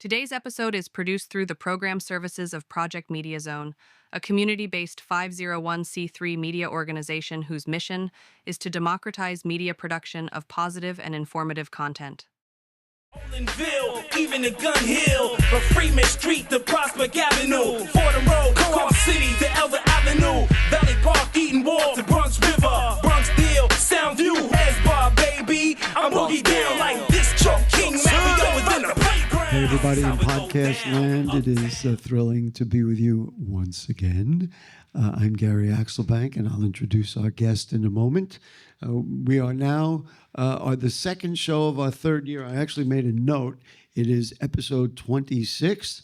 Today's episode is produced through the program services of Project Media Zone, a community-based 501c3 media organization whose mission is to democratize media production of positive and informative content. Olinville, even the Gun Hill, from Freeman Street to Prospect Avenue, Fordham Road, Cobb City to Elder Avenue, Valley Park, Eaton Wall to Bronx River, Bronx Deal, Soundview, S-Bar, baby. I'm boogie down like this Choke King Mario within the playground. Hey everybody in podcast land, it is thrilling to be with you once again. I'm Gary Axelbank, and I'll introduce our guest in a moment. We are now the second show of our third year. I actually made a note. It is episode 26,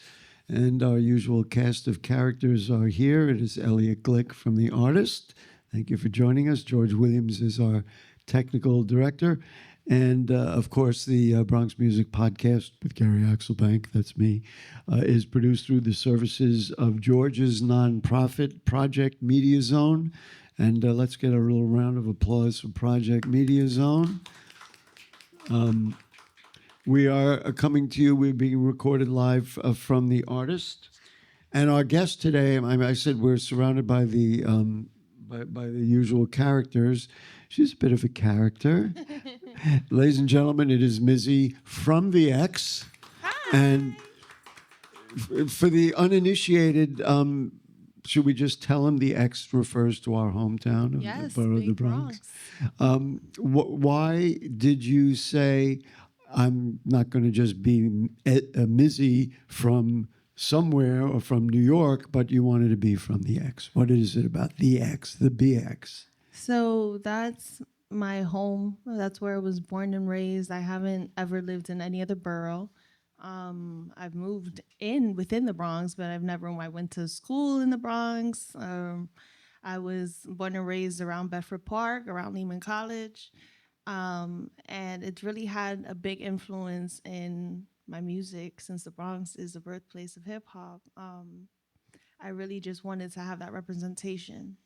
and our usual cast of characters are here. It is Elliot Glick from The Artist. Thank you for joining us. George Williams is our technical director. And, of course, the Bronx Music Podcast with Gary Axelbank, that's me, is produced through the services of George's nonprofit, Project Media Zone. And let's get a little round of applause for Project Media Zone. We are coming to you. We're being recorded live from The Artist. And our guest today, I said we're surrounded by the usual characters. She's a bit of a character. Ladies and gentlemen, it is Mizzie from The X. Hi. And for the uninitiated, should we just tell them The X refers to our hometown of the borough of the Bronx? Why did you say, I'm not going to just be a Mizzie from somewhere or from New York, but you wanted to be from The X? What is it about The X, the BX? So that's my home. That's where I was born and raised. I haven't ever lived in any other borough. I've moved within the Bronx, but I went to school in the Bronx. I was born and raised around Bedford Park, around Lehman College. And it's really had a big influence in my music since the Bronx is the birthplace of hip hop. I really just wanted to have that representation.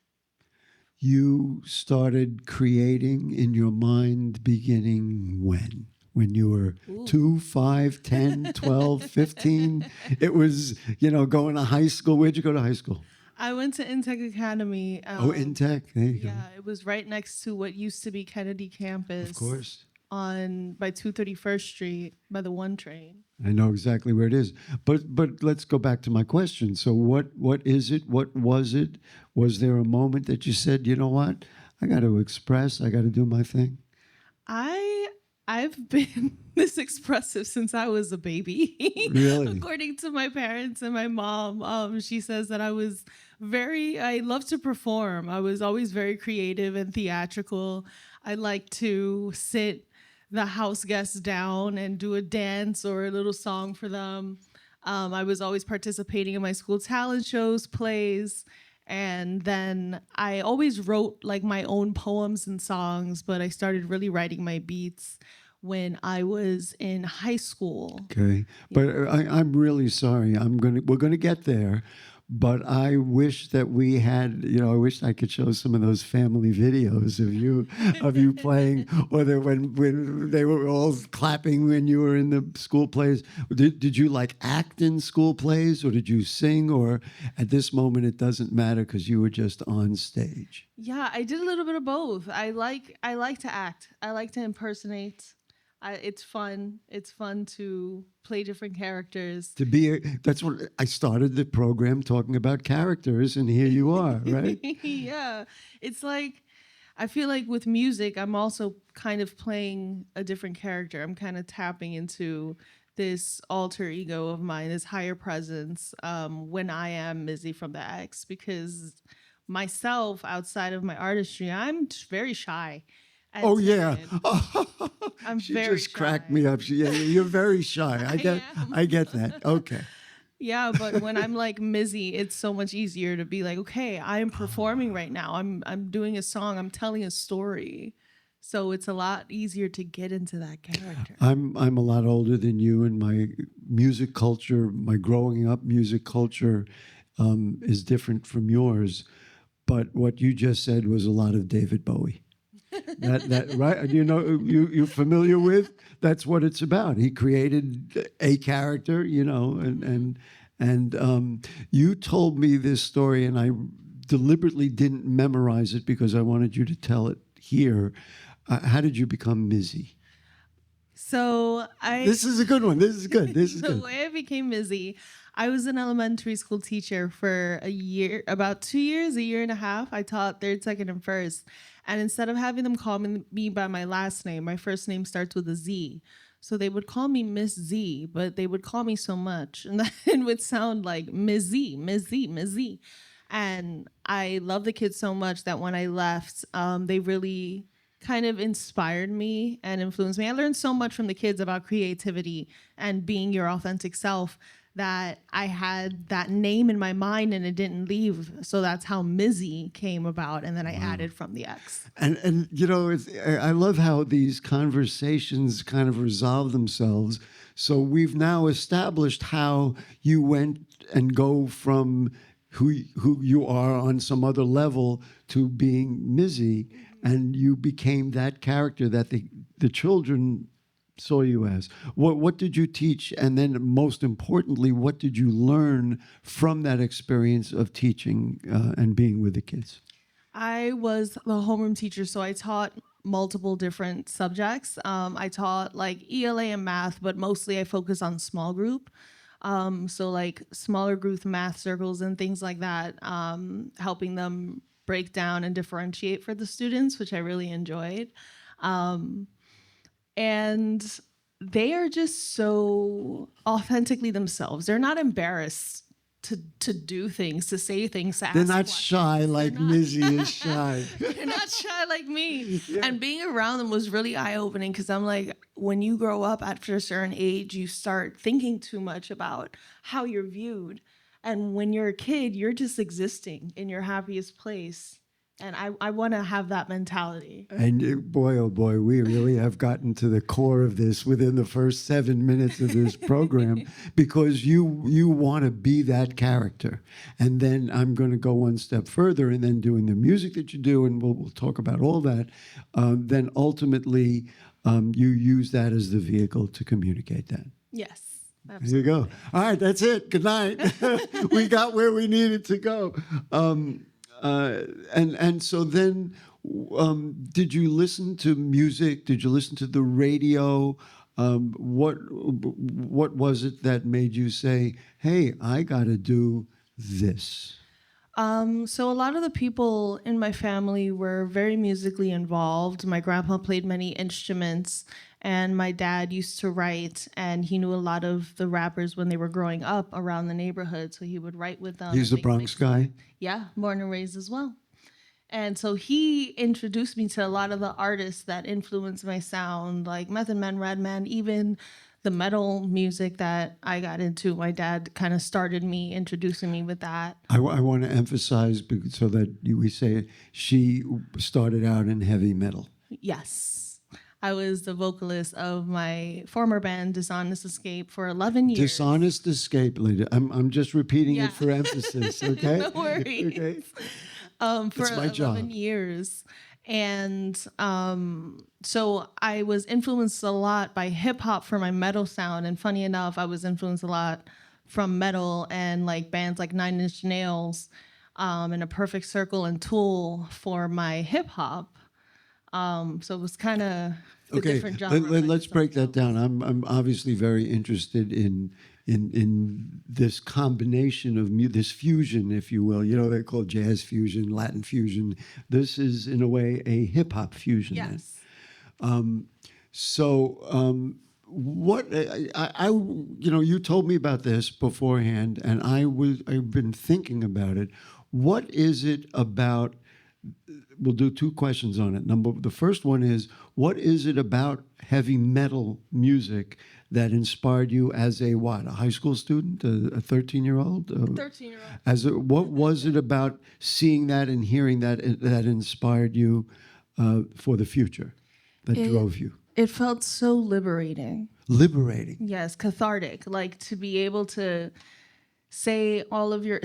You started creating in your mind beginning when? When you were 2, 5, 10, 12, 15? It was, going to high school. Where'd you go to high school? I went to Intech Academy. Intech. There you go. Yeah, it was right next to what used to be Kennedy campus. Of course. By 231st Street, by the 1 train. I know exactly where it is. But let's go back to my question. So what is it? What was it? Was there a moment that you said, you know what? I got to express. I got to do my thing. I've been this expressive since I was a baby. Really? According to my parents and my mom, she says that I love to perform. I was always very creative and theatrical. I like to sit the house guests down and do a dance or a little song for them. I was always participating in my school talent shows, plays, and then I always wrote like my own poems and songs, but I started really writing my beats when I was in high school. Okay, but I'm really sorry. We're gonna get there. But I wish that we had, I wish I could show some of those family videos of you playing, or when they were all clapping when you were in the school plays. Did you like act in school plays, or did you sing, or at this moment it doesn't matter because you were just on stage? Yeah, I did a little bit of both. I like to act. I like to impersonate. It's fun. It's fun to play different characters. That's what I started the program talking about, characters, and here you are, right? Yeah. It's like, I feel like with music, I'm also kind of playing a different character. I'm kind of tapping into this alter ego of mine, this higher presence, when I am Mizzie from the X, because myself, outside of my artistry, I'm very shy. Oh, yeah. She just cracked me up. You're very shy. I get that. Okay. Yeah, but when I'm like Mizzie, it's so much easier to be like, okay, I'm performing right now. I'm doing a song. I'm telling a story. So it's a lot easier to get into that character. I'm a lot older than you, and my music culture, my growing up music culture is different from yours. But what you just said was a lot of David Bowie. That right? You're familiar with? That's what it's about. He created a character, and you told me this story, and I deliberately didn't memorize it because I wanted you to tell it here. How did you become Mizzie? So This is a good one. This is good. This is the good. way I became Mizzie, I was an elementary school teacher for a year, about 2 years, a year and a half. I taught third, second, and first. And instead of having them call me by my last name, my first name starts with a Z. So they would call me Miss Z, but they would call me so much, and then it would sound like Mizzie, Mizzie, Mizzie. And I love the kids so much that when I left, they really kind of inspired me and influenced me. I learned so much from the kids about creativity and being your authentic self that I had that name in my mind and it didn't leave. So that's how Mizzie came about. And then I added from the X. And I love how these conversations kind of resolve themselves. So we've now established how you went and go from who you are on some other level to being Mizzie, and you became that character that the children saw you as. What did you teach? And then most importantly, what did you learn from that experience of teaching and being with the kids? I was the homeroom teacher, so I taught multiple different subjects. I taught like ELA and math, but mostly I focused on small group. So like smaller group math circles and things like that, helping them break down and differentiate for the students, which I really enjoyed. And they are just so authentically themselves. They're not embarrassed to do things, to say things, to ask They're not questions. shy like Mizzie is shy. They're not shy like me. Yeah. And being around them was really eye-opening because I'm like, when you grow up after a certain age, you start thinking too much about how you're viewed. And when you're a kid, you're just existing in your happiest place. And I want to have that mentality. And boy, oh boy, we really have gotten to the core of this within the first 7 minutes of this program, because you want to be that character. And then I'm going to go one step further, and then doing the music that you do, and we'll talk about all that. Then ultimately, you use that as the vehicle to communicate that. Yes. Absolutely. There you go. All right, that's it. Good night. We got where we needed to go. And so then, did you listen to music? Did you listen to the radio? What was it that made you say, "Hey, I got to do this"? So a lot of the people in my family were very musically involved. My grandpa played many instruments, and my dad used to write, and he knew a lot of the rappers when they were growing up around the neighborhood, so he would write with them. He's a Bronx guy? Yeah, born and raised as well. And so he introduced me to a lot of the artists that influenced my sound, like Method Man, Redman, even the metal music that I got into. My dad kind of started me, introducing me with that. I want to emphasize, so that we say she started out in heavy metal. Yes. I was the vocalist of my former band, Dishonest Escape, for 11 years. Dishonest Escape, lady. I'm just repeating it for emphasis, okay? No worries. Okay. For It's my 11 job. years. And so I was influenced a lot by hip hop for my metal sound. And funny enough, I was influenced a lot from metal and like bands like Nine Inch Nails and A Perfect Circle and Tool for my hip hop. So it was kind of different genre. Let's break that down. I'm obviously very interested in this combination of this fusion, if you will. You know, they call jazz fusion, Latin fusion. This is in a way a hip hop fusion. Yes. What you told me about this beforehand, and I've been thinking about it. What is it about? We'll do two questions on it. The first one is, what is it about heavy metal music that inspired you as a high school student, a 13-year-old? 13-year-old. What was it about seeing that and hearing that inspired you for the future, that drove you? It felt so liberating. Liberating. Yes, cathartic. Like to be able to say all of your,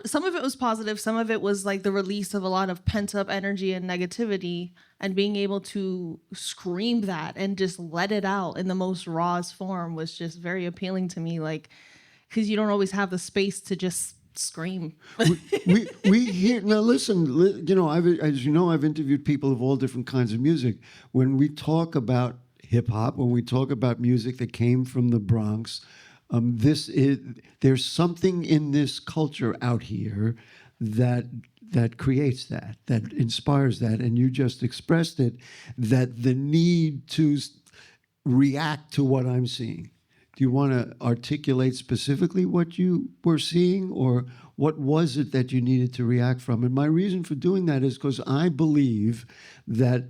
some of it was positive, some of it was like the release of a lot of pent up energy and negativity, and being able to scream that and just let it out in the most rawest form was just very appealing to me. Like, because you don't always have the space to just scream. we hear now. Listen, as you know, I've interviewed people of all different kinds of music. When we talk about hip hop, when we talk about music that came from the Bronx, there's something in this culture out here that creates that inspires that, and you just expressed it. That the need to react to what I'm seeing. Do you want to articulate specifically what you were seeing, or what was it that you needed to react from? And my reason for doing that is because I believe that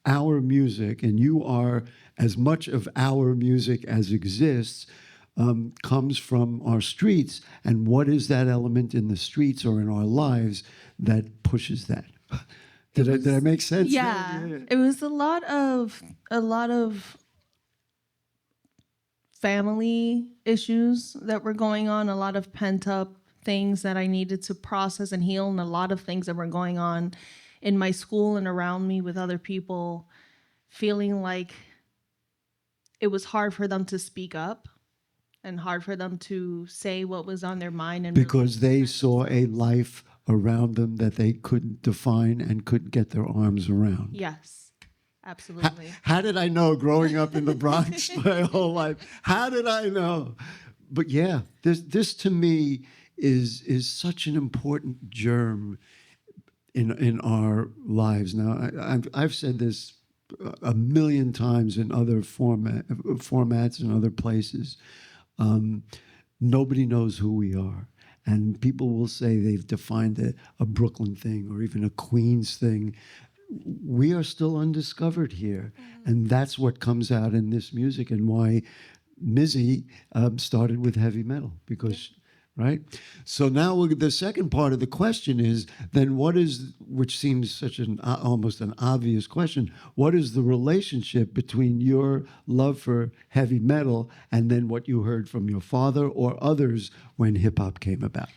our music, and you are as much of our music as exists, comes from our streets. And what is that element in the streets or in our lives that pushes that? Did I make sense? Yeah. It was a lot of family issues that were going on, a lot of pent up things that I needed to process and heal, and a lot of things that were going on in my school and around me with other people, feeling like it was hard for them to speak up and hard for them to say what was on their mind. And because they saw a life around them that they couldn't define and couldn't get their arms around. Yes. Absolutely. How did I know growing up in the Bronx my whole life? How did I know? But yeah, this to me is such an important germ in our lives. Now, I've said this a million times in other formats and other places. Nobody knows who we are. And people will say they've defined a Brooklyn thing or even a Queens thing. We are still undiscovered here. And that's what comes out in this music, and why Mizzie started with heavy metal, because, right? So now the second part of the question is, then what is, which seems such almost an obvious question, what is the relationship between your love for heavy metal and then what you heard from your father or others when hip hop came about?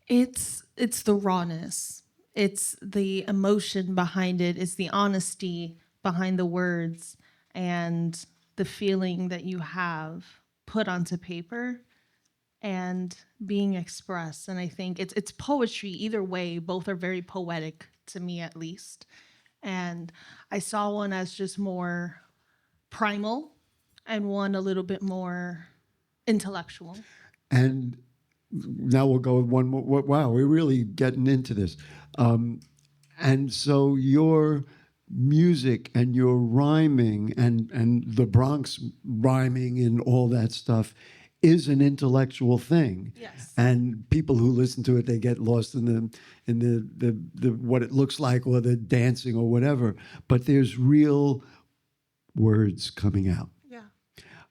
It's the rawness. It's the emotion behind it. It's the honesty behind the words and the feeling that you have put onto paper and being expressed. And I think it's poetry either way. Both are very poetic to me, at least. And I saw one as just more primal and one a little bit more intellectual. And now we'll go with one more. Wow, we're really getting into this. And so your music and your rhyming and the Bronx rhyming and all that stuff is an intellectual thing. Yes. And people who listen to it, they get lost in the what it looks like or the dancing or whatever. But there's real words coming out. Yeah.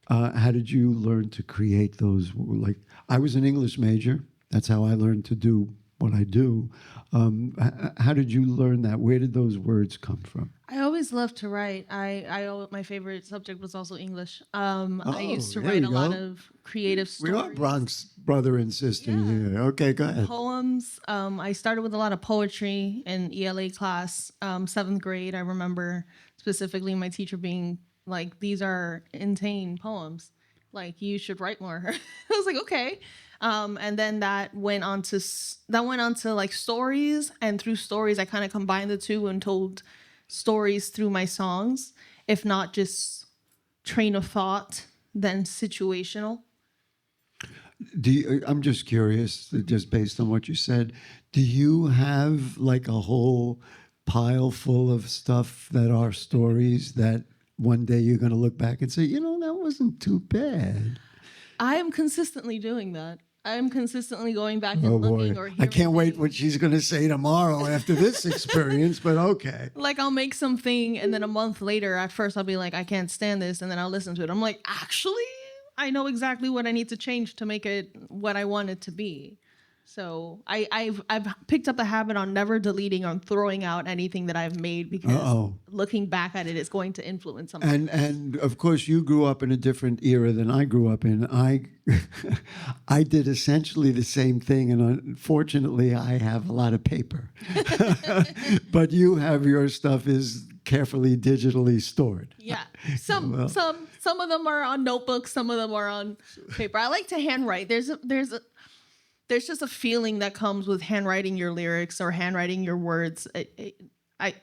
How did you learn to create those? Like, I was an English major. That's how I learned to do what I do. How did you learn that? Where did those words come from? I always loved to write. My favorite subject was also English. I used to write a lot of creative stories. We are Bronx brother and sister here. Okay, go ahead. Poems. I started with a lot of poetry in ELA class. 7th grade, I remember specifically my teacher being like, "These are insane poems. Like, you should write more." I was like, okay. And then that went on to like stories, and through stories I kind of combined the two and told stories through my songs, if not just train of thought, then situational. I'm just curious, just based on what you said, do you have like a whole pile full of stuff that are stories that one day you're going to look back and say, that wasn't too bad? I am consistently doing that. I'm consistently going back and looking or hearing. I can't wait what she's going to say tomorrow after this experience, but okay. Like, I'll make something, and then a month later, at first I'll be like, I can't stand this, and then I'll listen to it. I'm like, actually, I know exactly what I need to change to make it what I want it to be. So I've picked up the habit on never deleting or throwing out anything that I've made because looking back at it is going to influence something. And of course, you grew up in a different era than I grew up in. I did essentially the same thing, and unfortunately, I have a lot of paper. But you have your stuff is carefully digitally stored. Yeah, some of them are on notebooks, some of them are on paper. I like to handwrite. There's just a feeling that comes with handwriting your lyrics or handwriting your words. I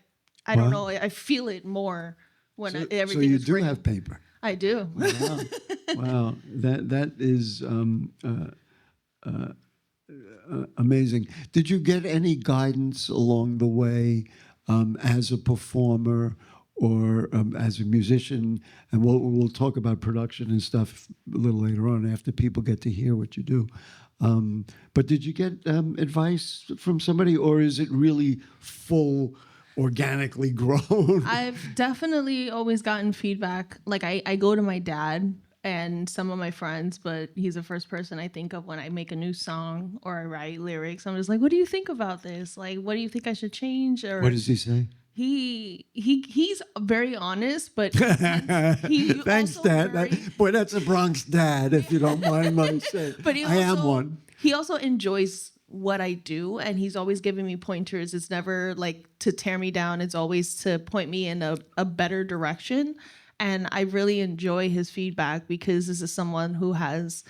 don't know. I feel it more when everything is So you do written. have paper. I do. Wow, wow. That is amazing. Did you get any guidance along the way as a performer or as a musician? And we'll talk about production and stuff a little later on after people get to hear what you do. But did you get advice from somebody, or is it really full, organically grown? I've definitely always gotten feedback. Like I go to my dad and some of my friends, but he's the first person I think of when I make a new song or I write lyrics. I'm just like, what do you think about this? Like, what do you think I should change? Or What does he say? He's very honest, but Thanks, Dad. Boy, that's a Bronx dad, if you don't mind my saying. But I am one. He also enjoys what I do, and he's always giving me pointers. It's never like to tear me down. It's always to point me in a better direction. And I really enjoy his feedback because this is someone who has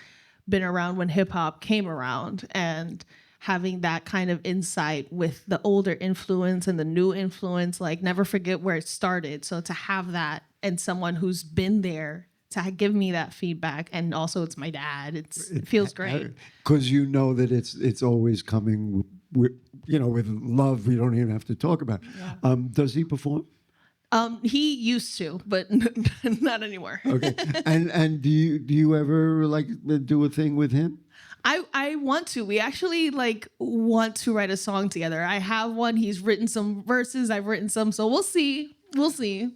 been around when hip hop came around, and having that kind of insight with the older influence and the new influence, like never forget where it started. So to have that and someone who's been there to give me that feedback, and also it's my dad, it feels great. Because you know that it's always coming with love. We don't even have to talk about it. Yeah. Does he perform? He used to, but not anymore. Okay. And do you ever like do a thing with him? I want to. We actually want to write a song together. I have one. He's written some verses. I've written some. So we'll see. We'll see.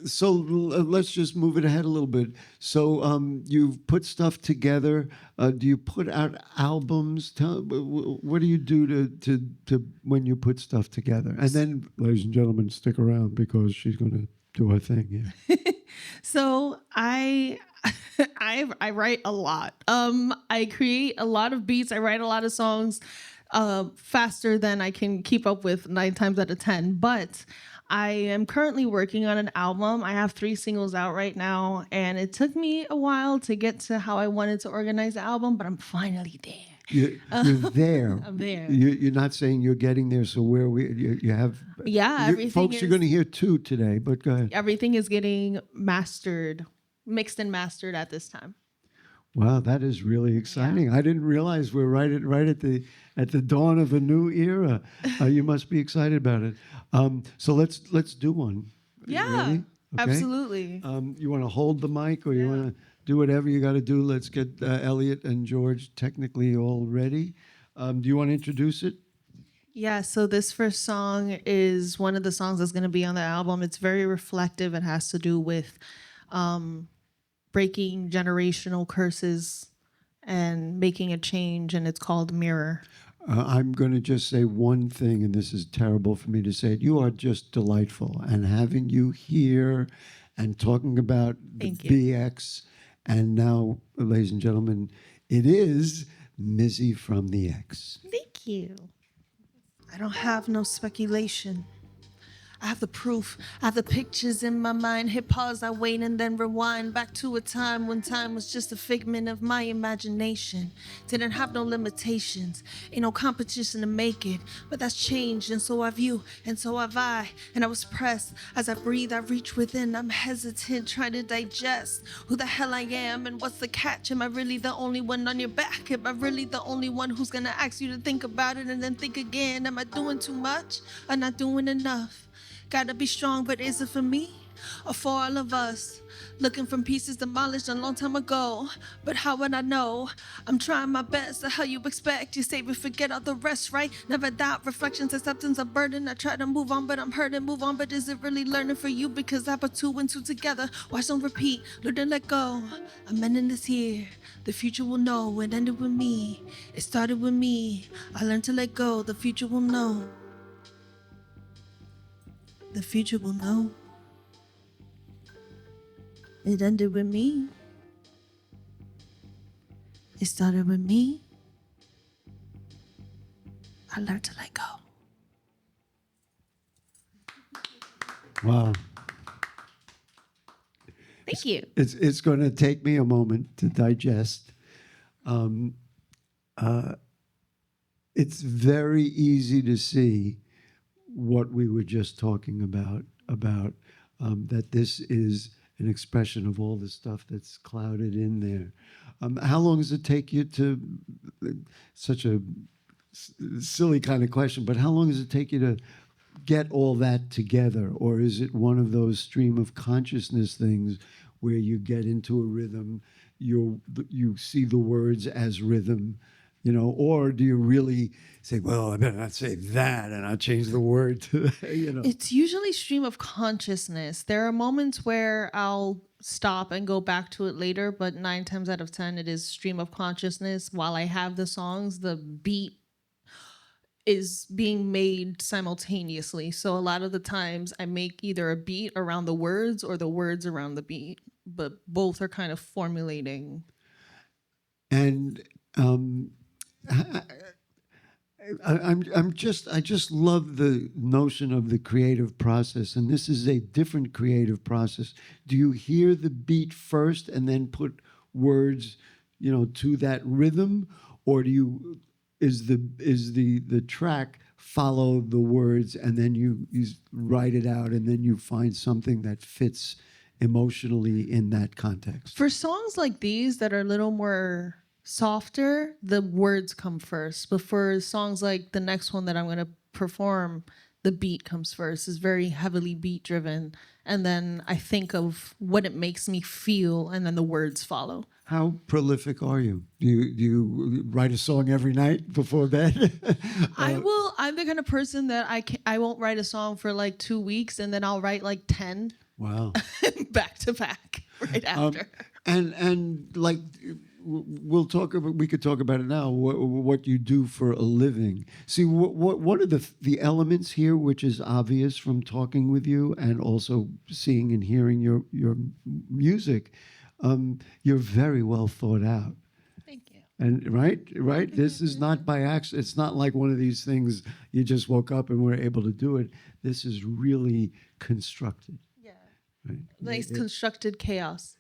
So let's just move it ahead a little bit. So you've put stuff together. Do you put out albums? What do you do to when you put stuff together? And then, ladies and gentlemen, stick around because she's going to do her thing. Yeah. So I write a lot. I create a lot of beats. I write a lot of songs faster than I can keep up with 9 times out of 10. But I am currently working on an album. I have 3 singles out right now, and it took me a while to get to how I wanted to organize the album, but I'm finally there. You're there. I'm there. You're not saying you're getting there. So where you have everything folks, you're going to hear 2 today. But go ahead. Everything is getting mixed and mastered at this time. Wow, that is really exciting. Yeah. I didn't realize we're right at the dawn of a new era. You must be excited about it. So let's do one. Yeah, okay? Absolutely. You want to hold the mic, or you want to do whatever you got to do? Let's get Elliot and George technically all ready. Do you want to introduce it? Yeah, so this first song is one of the songs that's going to be on the album. It's very reflective. It has to do with breaking generational curses and making a change, and it's called Mirror. I'm going to just say one thing, and this is terrible for me to say it. You are just delightful, and having you here and talking about the BX, and now, ladies and gentlemen, it is Mizzie from the X. Thank you. I don't have no speculation. I have the proof, I have the pictures in my mind. Hit pause, I wait and then rewind back to a time when time was just a figment of my imagination. Didn't have no limitations, ain't no competition to make it. But that's changed, and so have you, and so have I. And I was pressed, as I breathe, I reach within. I'm hesitant, trying to digest who the hell I am and what's the catch. Am I really the only one on your back? Am I really the only one who's gonna ask you to think about it and then think again? Am I doing too much or not doing enough? Gotta be strong, but is it for me or for all of us? Looking from pieces demolished a long time ago, but how would I know? I'm trying my best, how you expect? You say we forget all the rest, right? Never doubt, reflections, acceptance, a burden. I try to move on, but I'm hurting, move on, but is it really learning for you? Because I put 2 and 2 together, watch don't repeat, learn to let go. I'm ending this here The future will know. It ended with me. It started with me. I learned to let go. The future will know. The future will know. It ended with me. It started with me. I learned to let go. Wow. Thank you. It's going to take me a moment to digest. It's very easy to see what we were just talking about that this is an expression of all the stuff that's clouded in there. How long does it take you to, such a silly kind of question, but how long does it take you to get all that together? Or is it one of those stream of consciousness things where you get into a rhythm, you see the words as rhythm, or do you really say, well, I better not say that and I'll change the word to that, It's usually stream of consciousness. There are moments where I'll stop and go back to it later, but 9 times out of 10, it is stream of consciousness. While I have the songs, the beat is being made simultaneously. So a lot of the times I make either a beat around the words or the words around the beat, but both are kind of formulating. And I just love the notion of the creative process, and this is a different creative process. Do you hear the beat first and then put words, to that rhythm, or is the track follow the words and then you write it out and then you find something that fits emotionally in that context? For songs like these that are a little more softer, the words come first. But for songs like the next one that I'm going to perform, the beat comes first. It's very heavily beat driven. And then I think of what it makes me feel, and then the words follow. How prolific are you? Do you write a song every night before bed? I'm the kind of person that I won't write a song for like 2 weeks, and then I'll write like 10. Wow. Back to back right after. And like we could talk about it now. What you do for a living? See, what are the elements here, which is obvious from talking with you and also seeing and hearing your music. You're very well thought out. Thank you. And right. This is not by accident. It's not like one of these things you just woke up and were able to do it. This is really constructed. Yeah. Right. Nice constructed chaos.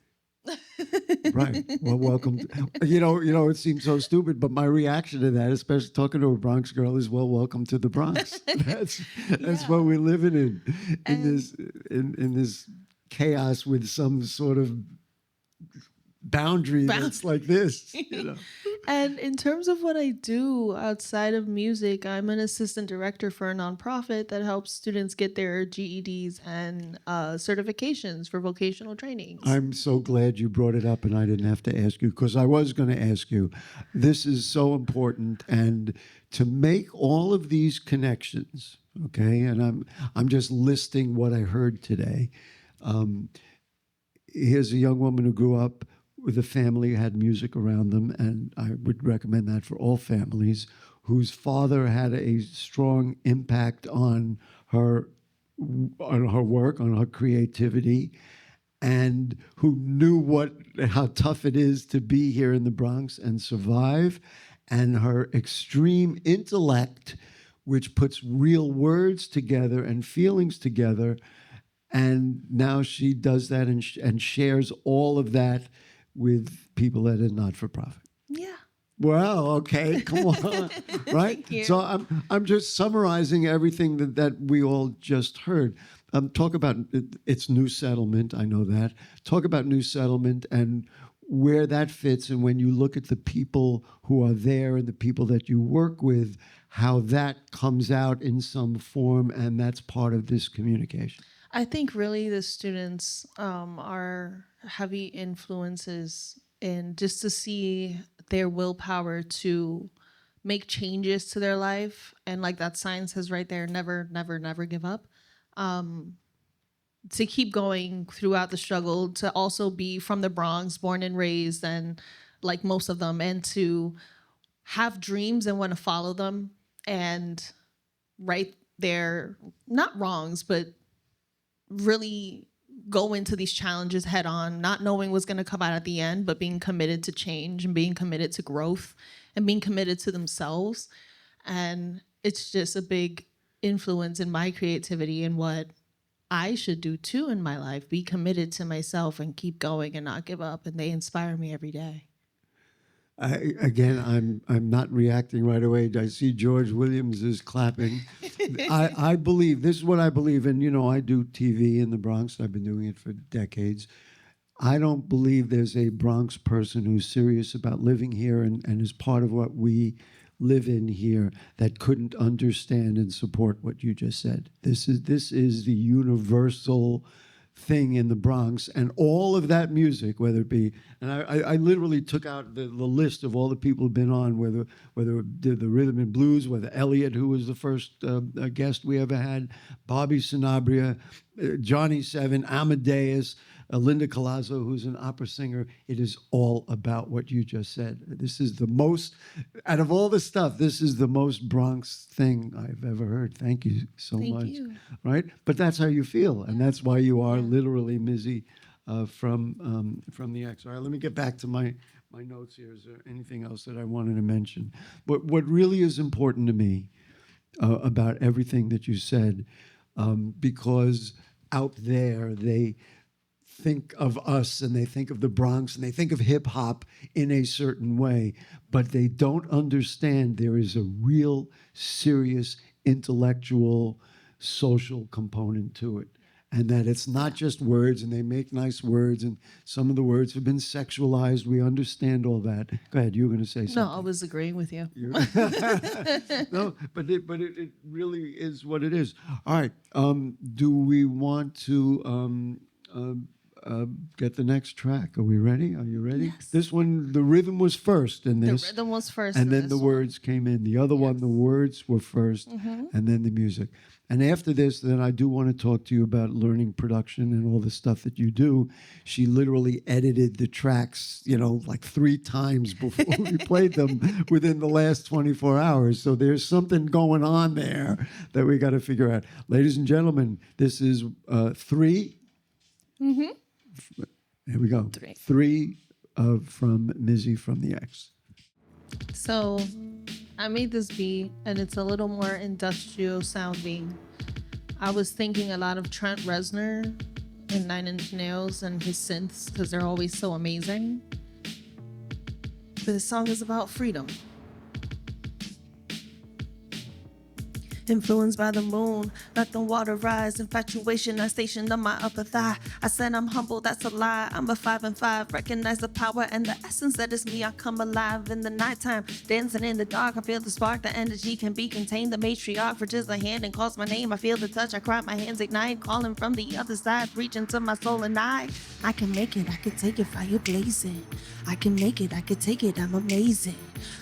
Right. Well, welcome. It seems so stupid, but my reaction to that, especially talking to a Bronx girl, is, well, welcome to the Bronx. That's what we're living in this chaos with some sort of boundary that's like this. And in terms of what I do outside of music, I'm an assistant director for a nonprofit that helps students get their GEDs and certifications for vocational trainings. I'm so glad you brought it up and I didn't have to ask you, because I was going to ask you. This is so important, and to make all of these connections, okay, and I'm just listing what I heard today. Here's a young woman who grew up with a family who had music around them, and I would recommend that for all families, whose father had a strong impact on her work, on her creativity, and who knew how tough it is to be here in the Bronx and survive, and her extreme intellect, which puts real words together and feelings together. And now she does that and shares all of that with people that are not-for-profit. Yeah. Well, okay, come on, right? Thank you. So I'm just summarizing everything that we all just heard. Talk about its new settlement. I know that. Talk about new settlement and where that fits, and when you look at the people who are there and the people that you work with, how that comes out in some form, and that's part of this communication. I think really the students are heavy influences in just to see their willpower to make changes to their life. And like that sign says right there, never, never, never give up. To keep going throughout the struggle, to also be from the Bronx, born and raised, and like most of them, and to have dreams and want to follow them and right their, not wrongs, but really go into these challenges head on, not knowing what's going to come out at the end, but being committed to change and being committed to growth and being committed to themselves. And it's just a big influence in my creativity and what I should do too in my life. Be committed to myself and keep going and not give up. And they inspire me every day. I'm not reacting right away. I see George Williams is clapping. I believe, this is what I believe, and I do TV in the Bronx. I've been doing it for decades. I don't believe there's a Bronx person who's serious about living here and is part of what we live in here that couldn't understand and support what you just said. This is the universal thing in the Bronx, and all of that music, whether it be, and I literally took out the list of all the people who've been on, whether the rhythm and blues, whether Elliot, who was the first guest we ever had, Bobby Sanabria, Johnny Seven, Amadeus, Linda Colazzo, who's an opera singer. It is all about what you just said. This is the most, out of all the stuff, this is the most Bronx thing I've ever heard. Thank you so much. Thank you. Right? But that's how you feel, and that's why you are literally Mizzie from the X. All right, let me get back to my notes here. Is there anything else that I wanted to mention? But what really is important to me about everything that you said, because out there they think of us and they think of the Bronx and they think of hip hop in a certain way, but they don't understand there is a real serious intellectual social component to it. And that it's not just words, and they make nice words, and some of the words have been sexualized. We understand all that. Go ahead, you were going to say something. No, I was agreeing with you. No, but it really is what it is. All right, do we want to get the next track? Are we ready? Are you ready? Yes. This one, the rhythm was first in this. The rhythm was first. And in then the this words came in. The other one, the words were first, and then the music. And after this, then I do want to talk to you about learning production and all the stuff that you do. She literally edited the tracks, like 3 times before we played them within the last 24 hours. So there's something going on there that we got to figure out. Ladies and gentlemen, this is 3. Mm-hmm. Here we go. 3 from Mizzie from the X. So I made this beat, and it's a little more industrial sounding. I was thinking a lot of Trent Reznor and 9 Inch Nails and his synths, because they're always so amazing. This song is about freedom. Influenced by the moon, let the water rise. Infatuation, I stationed on my upper thigh. I said I'm humble, that's a lie. I'm a 5 and 5. Recognize the power and the essence that is me. I come alive in the nighttime, dancing in the dark. I feel the spark, the energy can be contained. The matriarch reaches a hand and calls my name. I feel the touch, I cry, my hands ignite. Calling from the other side, reaching to my soul and I can make it, I can take it, fire blazing. I can make it, I can take it, I'm amazing.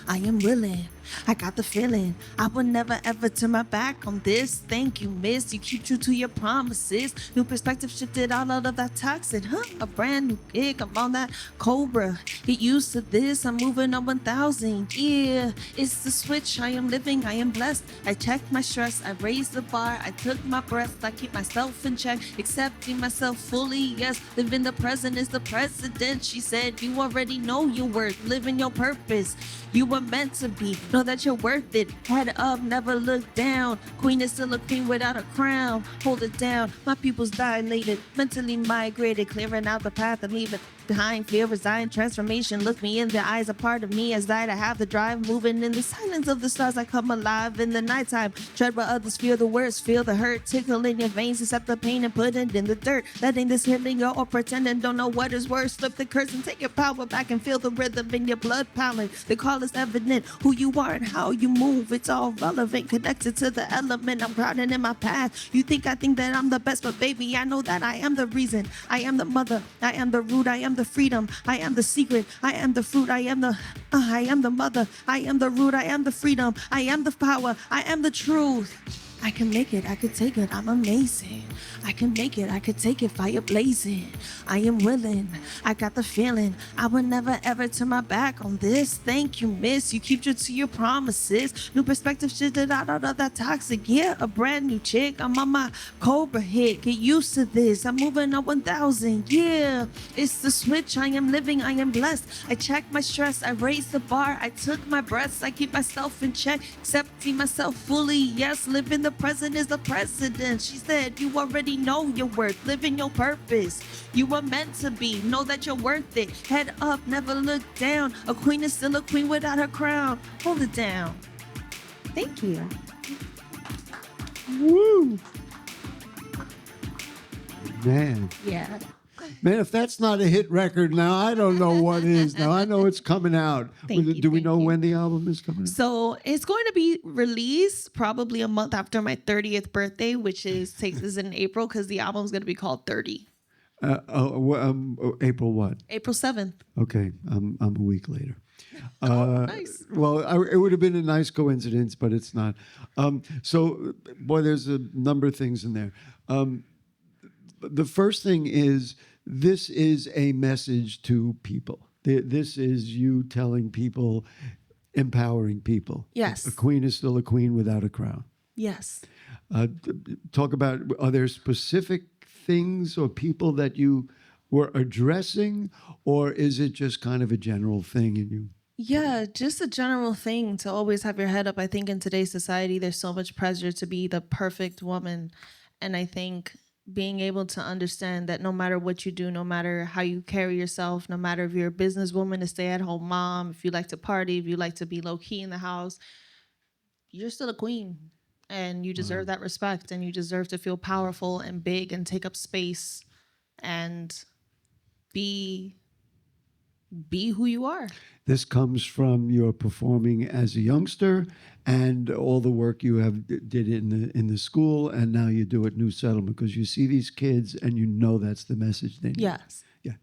I am willing, I got the feeling. I would never ever turn my back on this. Thank you, miss. You keep true to your promises. New perspective shifted all out of that toxic. A brand new gig. I'm on that Cobra. Get used to this. I'm moving on 1,000. Yeah, it's the switch. I am living. I am blessed. I checked my stress. I raised the bar. I took my breath. I keep myself in check. Accepting myself fully. Yes, living the present is the president. She said, you already know your worth. Living your purpose. You were meant to be. Know that you're worth it. Head up, never look down. Queen is still a queen without a crown. Hold it down. My pupils dilated. Mentally migrated. Clearing out the path and leaving behind. Fear, resign, transformation. Look me in the eyes. A part of me has died. I have the drive. Moving in the silence of the stars. I come alive in the nighttime. Tread where others feel the worst. Feel the hurt. Tickle in your veins. Accept the pain and put it in the dirt. Letting this healing go or pretending don't know what is worse. Slip the curse and take your power back and feel the rhythm in your blood pounding. The call is evident. Who you are and how you move. It's all relevant. Connected to the element. I'm grounded in my path. You think I think that I'm the best, but baby, I know that I am the reason. I am the mother. I am the root. I am the freedom. I am the secret. I am the fruit. I am the mother. I am the root. I am the freedom. I am the power. I am the truth. I can make it, I could take it, I'm amazing. I can make it, I could take it, fire blazing. I am willing, I got the feeling. I would never ever turn my back on this. Thank you, miss. You keep true to your promises. New perspective, shit out of that toxic. Yeah, a brand new chick. I'm on my Cobra hit. Get used to this. I'm moving on 1,000. Yeah, it's the switch. I am living, I am blessed. I check my stress, I raise the bar. I took my breaths, I keep myself in check. Accepting myself fully. Yes, living the present is the president. She said, you already know your worth. Living your purpose. You were meant to be. Know that you're worth it. Head up, never look down. A queen is still a queen without her crown. Hold it down. Thank you. Woo! Man. Yeah. Man, if that's not a hit record now, I don't know what is. Now, I know it's coming out. Do we know when the album is coming out? So it's going to be released probably a month after my 30th birthday, which takes us in April, because the album's going to be called 30. April what? April 7th. Okay, I'm a week later. Nice. Well, it would have been a nice coincidence, but it's not. So, boy, there's a number of things in there. The first thing is, this is a message to people. This is you telling people, empowering people. Yes. A queen is still a queen without a crown. Yes. Talk about, are there specific things or people that you were addressing, or is it just kind of a general thing in you? Yeah, just a general thing to always have your head up. I think in today's society, there's so much pressure to be the perfect woman. And I think being able to understand that no matter what you do, no matter how you carry yourself, no matter if you're a businesswoman, a stay-at-home mom, if you like to party, if you like to be low-key in the house, you're still a queen. And you deserve that respect, and you deserve to feel powerful and big and take up space and be who you are. This comes from your performing as a youngster and all the work you did in the school, and now you do at New Settlement, because you see these kids and you know that's the message they need. Yes. Yeah.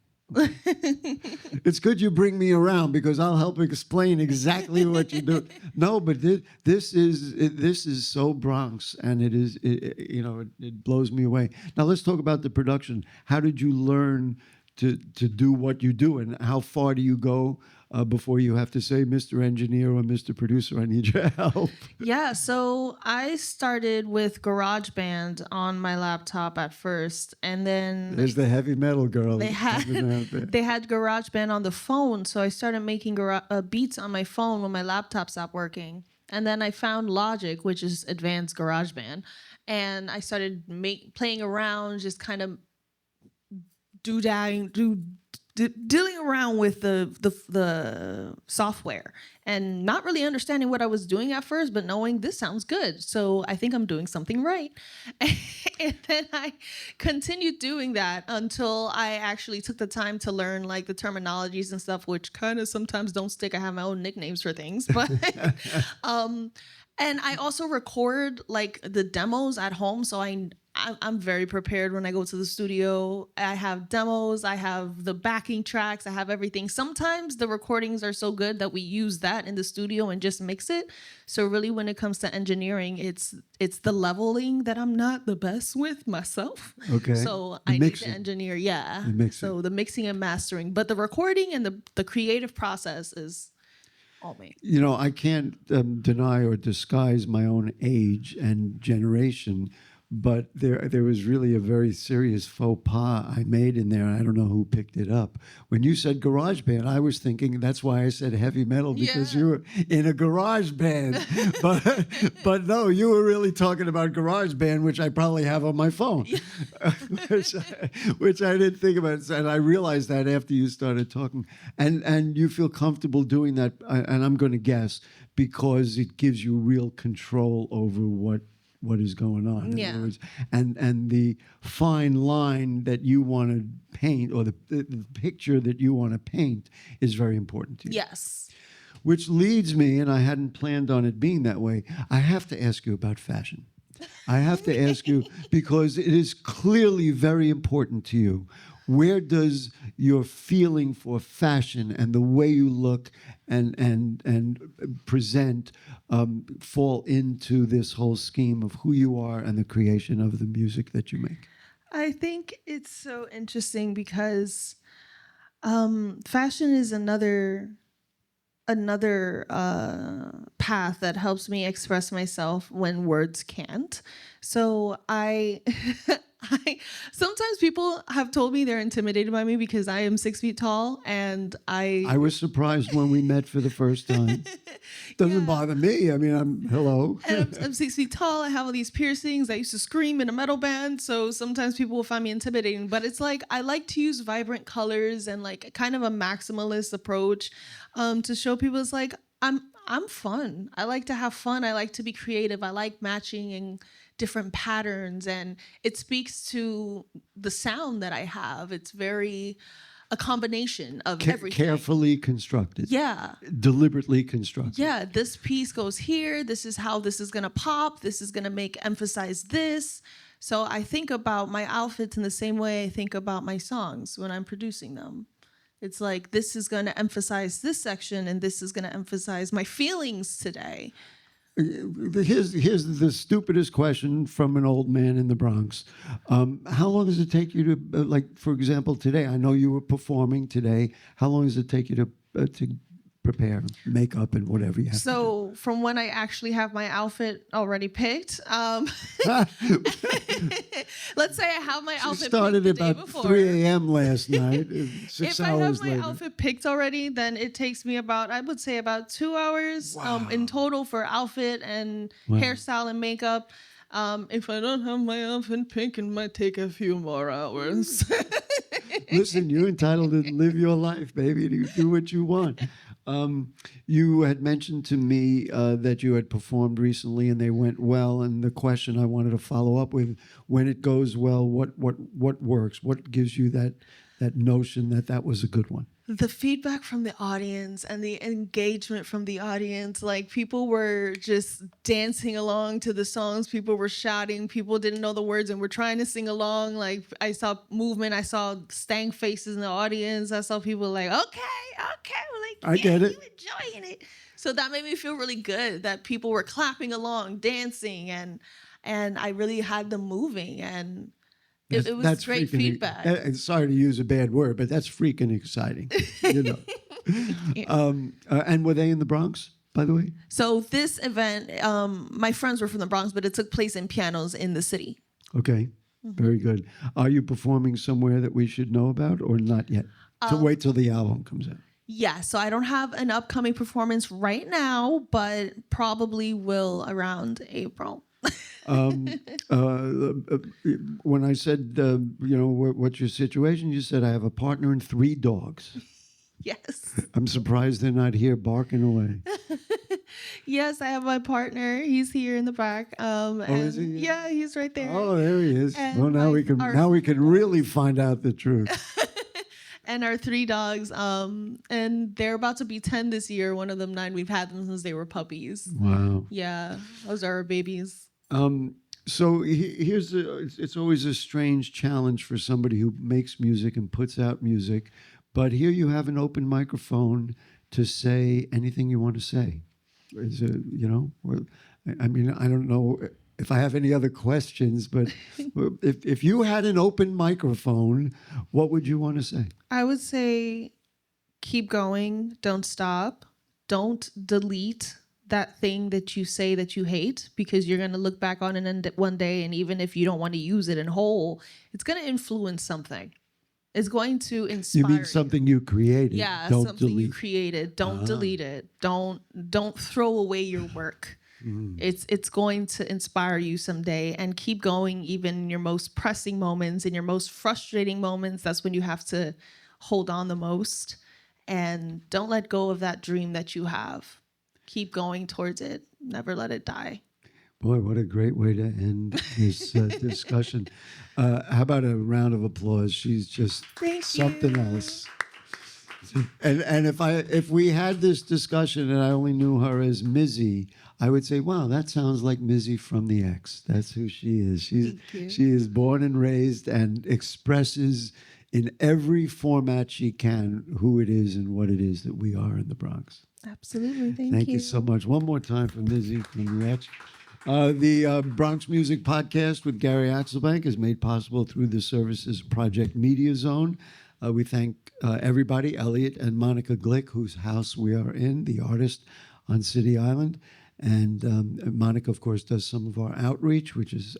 It's good you bring me around, because I'll help explain exactly what you do. No, but this is so Bronx, and it blows me away. Now let's talk about the production. How did you learn to do what you do, and how far do you go before you have to say, Mr. Engineer or Mr. Producer, I need your help? Yeah, so I started with GarageBand on my laptop at first, and then There's the heavy metal girl. they had GarageBand on the phone, so I started making beats on my phone when my laptop stopped working. And then I found Logic, which is advanced GarageBand, and I started playing around, just kind of dealing around with the software and not really understanding what I was doing at first, but knowing this sounds good, so I think I'm doing something right. And then I continued doing that until I actually took the time to learn like the terminologies and stuff, which kind of sometimes don't stick. I have my own nicknames for things, but and I also record like the demos at home, so I'm very prepared when I go to the studio. I have demos, I have the backing tracks, I have everything. Sometimes the recordings are so good that we use that in the studio and just mix it. So really, when it comes to engineering, it's the leveling that I'm not the best with myself. Okay. So I need to engineer, yeah. So the mixing and mastering. But the recording and the creative process is all me. You know, I can't deny or disguise my own age and generation, but there was really a very serious faux pas I made in there. I don't know who picked it up. When you said garage band, I was thinking, that's why I said heavy metal, because you were in a garage band. but no, you were really talking about garage band, which I probably have on my phone, which I didn't think about. And I realized that after you started talking. And you feel comfortable doing that, and I'm going to guess, because it gives you real control over what is going on. Yeah. Words, and the fine line that you want to paint, or the picture that you want to paint, is very important to you. Yes. Which leads me, and I hadn't planned on it being that way, I have to ask you about fashion. I have to ask you, because it is clearly very important to you. Where does your feeling for fashion and the way you look and present fall into this whole scheme of who you are and the creation of the music that you make? I think it's so interesting because fashion is another path that helps me express myself when words can't. So I sometimes people have told me they're intimidated by me because I am 6 feet tall, and I was surprised when we met for the first time. Doesn't bother me. I mean, hello. And I'm 6 feet tall. I have all these piercings. I used to scream in a metal band, so sometimes people will find me intimidating. But it's like I like to use vibrant colors and like kind of a maximalist approach to show people it's like I'm fun. I like to have fun. I like to be creative. I like matching and different patterns, and it speaks to the sound that I have. It's very a combination of everything. Carefully constructed. Yeah. Deliberately constructed. Yeah, this piece goes here. This is how this is going to pop. This is going to emphasize this. So I think about my outfits in the same way I think about my songs when I'm producing them. It's like this is going to emphasize this section and this is going to emphasize my feelings today. Here's the stupidest question from an old man in the Bronx. How long does it take you to, like, for example, today? I know you were performing today. How long does it take you to prepare makeup and whatever you have to do? So from when I actually have my outfit already picked, let's say I have my outfit started picked the day about before. 3 a.m. last night. 6 If hours I have my later. outfit picked already, then it takes me I would say about 2 hours in total for outfit and hairstyle and makeup. If I don't have my outfit picked, it might take a few more hours. Listen, you're entitled to live your life, baby. To do what you want. You had mentioned to me that you had performed recently and they went well. And the question I wanted to follow up with: when it goes well, what works? What gives you that notion that was a good one? The feedback from the audience and the engagement from the audience, like people were just dancing along to the songs. People were shouting. People didn't know the words and were trying to sing along. Like I saw movement. I saw stank faces in the audience. I saw people like, okay. Like, I get it. You enjoying it. So that made me feel really good that people were clapping along, dancing, and I really had them moving, and it was great feedback. Sorry to use a bad word, but that's freaking exciting. You know. And were they in the Bronx, by the way? So this event, my friends were from the Bronx, but it took place in Pianos in the city. Okay, very good. Are you performing somewhere that we should know about, or not yet? To wait till the album comes out. Yeah, so I don't have an upcoming performance right now, but probably will around April. When I said, what's your situation? You said, I have a partner and 3 dogs. Yes. I'm surprised they're not here barking away. Yes, I have my partner. He's here in the back. Is he? Yeah, he's right there. Oh, there he is. And Well, now we can really find out the truth. And our 3 dogs, and they're about to be 10 this year. One of them 9. We've had them since they were puppies. Wow. Yeah, those are our babies. So it's always a strange challenge for somebody who makes music and puts out music, but here you have an open microphone to say anything you want to say. Is it, I mean, I don't know if I have any other questions, but if you had an open microphone, what would you want to say? I would say keep going, don't stop, don't delete that thing that you say that you hate, because you're going to look back on it one day, and even if you don't want to use it in whole, it's going to influence something. It's going to inspire. You mean something you created? Yeah, don't something delete. you created. Don't delete it. Don't throw away your work. It's going to inspire you someday, and keep going even in your most pressing moments, in your most frustrating moments. That's when you have to hold on the most, and don't let go of that dream that you have. Keep going towards it. Never let it die. Boy, what a great way to end this discussion. How about a round of applause? She's just something else. And if we had this discussion and I only knew her as Mizzie, I would say, wow, that sounds like Mizzie from the X. That's who she is. She is born and raised and expresses in every format she can who it is and what it is that we are in the Bronx. Absolutely. Thank you so much. One more time for Mizzie from the X. The Bronx Music Podcast with Gary Axelbank is made possible through the services of Project Media Zone. We thank everybody, Elliot and Monica Glick, whose house we are in, the artist on City Island. And Monica, of course, does some of our outreach, which is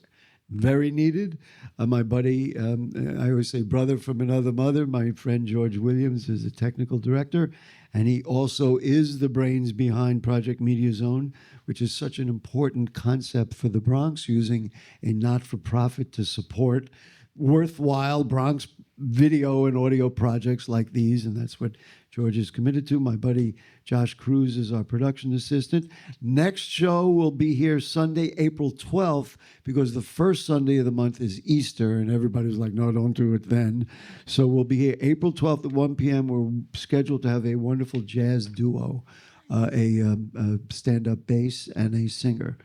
very needed. My buddy, I always say brother from another mother, my friend George Williams is a technical director, and he also is the brains behind Project Media Zone, which is such an important concept for the Bronx, using a not-for-profit to support worthwhile Bronx video and audio projects like these, and that's what George is committed to. My buddy Josh Cruz is our production assistant. Next show will be here Sunday, April 12th, because the first Sunday of the month is Easter, and everybody's like, no, don't do it then. So we'll be here April 12th at 1 p.m. We're scheduled to have a wonderful jazz duo, a stand-up bass and a singer.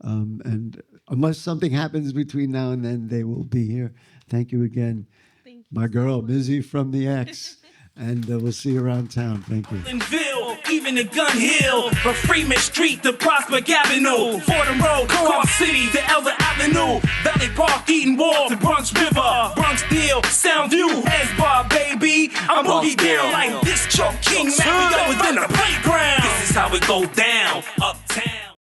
And unless something happens between now and then, they will be here. Thank you again. Thank you My girl, Mizzie from the X. And we'll see you around town. Thank you. Ville, even in Gun Hill, from Freeman Street to Prospect Avenue, Fordham Road, Co-op City to Elder Avenue, Valley Park, Eaton Wall to Bronx River, Bronx Deal, Soundview, S-Bar, baby. I'm boogie down like this Chuck King Mario within the playground. This is how it go down. Up